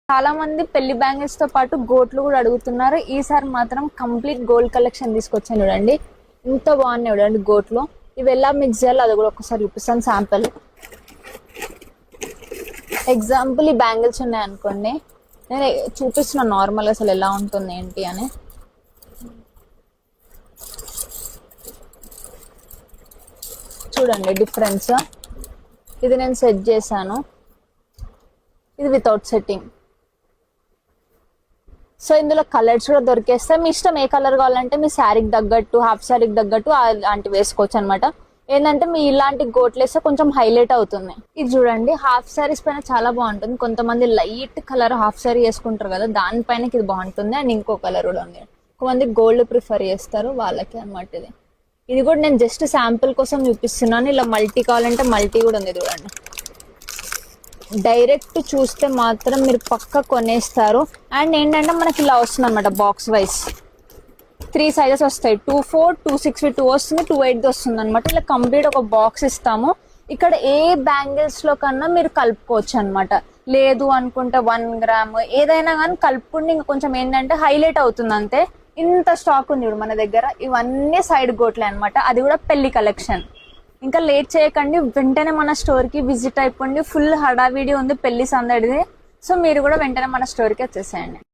చాలా మంది పెళ్లి బ్యాంగిల్స్ తో పాటు గోట్లు కూడా అడుగుతున్నారు. ఈసారి మాత్రం కంప్లీట్ గోల్డ్ కలెక్షన్ తీసుకొచ్చాను చూడండి. ఇంత బాగున్నాయి చూడండి గోట్లు. ఇవి ఎలా మిక్స్ చేయాలి అది కూడా ఒకసారి చూపిస్తాను శాంపుల్. ఎగ్జాంపుల్ ఈ బ్యాంగిల్స్ ఉన్నాయి అనుకోండి, నేను చూపిస్తున్నాను నార్మల్ అసలు ఎలా ఉంటుంది ఏంటి అని. చూడండి డిఫరెన్స్. ఇది నేను సెట్ చేశాను, ఇది వితౌట్ సెట్టింగ్. సో ఇందులో కలర్స్ కూడా దొరికేస్తాయి. మీ ఇష్టం ఏ కలర్ కావాలంటే మీ శారీకి తగ్గట్టు, హాఫ్ శారీకి తగ్గట్టు అలాంటి వేసుకోవచ్చు అనమాట. ఏంటంటే మీ ఇలాంటి గోట్లు వేస్తే కొంచెం హైలైట్ అవుతుంది. ఇది చూడండి హాఫ్ శారీస్ పైన చాలా బాగుంటుంది. కొంతమంది లైట్ కలర్ హాఫ్ శారీ వేసుకుంటారు కదా, దానిపైన ఇది బాగుంటుంది. అండ్ ఇంకో కలర్ కూడా ఉంది. కొంతమంది గోల్డ్ ప్రిఫర్ చేస్తారు వాళ్ళకి అనమాట ఇది. ఇది కూడా నేను జస్ట్ శాంపుల్ కోసం చూపిస్తున్నాను. ఇలా మల్టీ కావాలంటే మల్టీ కూడా ఉంది చూడండి. డైరెక్ట్ చూస్తే మాత్రం మీరు పక్క కొనేస్తారు. అండ్ ఏంటంటే మనకి ఇలా వస్తుంది అనమాట బాక్స్ వైజ్. 3 సైజెస్ వస్తాయి, 2/4, 2/6, 2 వస్తుంది, 2/8 వస్తుంది అనమాట. ఇలా కంప్లీట్ ఒక బాక్స్ ఇస్తాము. ఇక్కడ ఏ బ్యాంగిల్స్ లో కన్నా మీరు కలుపుకోవచ్చు అనమాట. లేదు అనుకుంటే 1 గ్రామ్ ఏదైనా కానీ కలుపుకుంటే ఇంకా కొంచెం ఏంటంటే హైలైట్ అవుతుంది అంతే. ఇంత స్టాక్ ఉంది మన దగ్గర. ఇవన్నీ సైడ్ గోట్లే అనమాట, అది కూడా పెళ్లి కలెక్షన్. ఇంకా లేట్ చేయకండి, వెంటనే మన స్టోర్ కి విజిట్ అయిపోండి. ఫుల్ హడావిడి ఉంది పెళ్లి సందడిది. సో మీరు కూడా వెంటనే మన స్టోర్ కి వచ్చేసేయండి.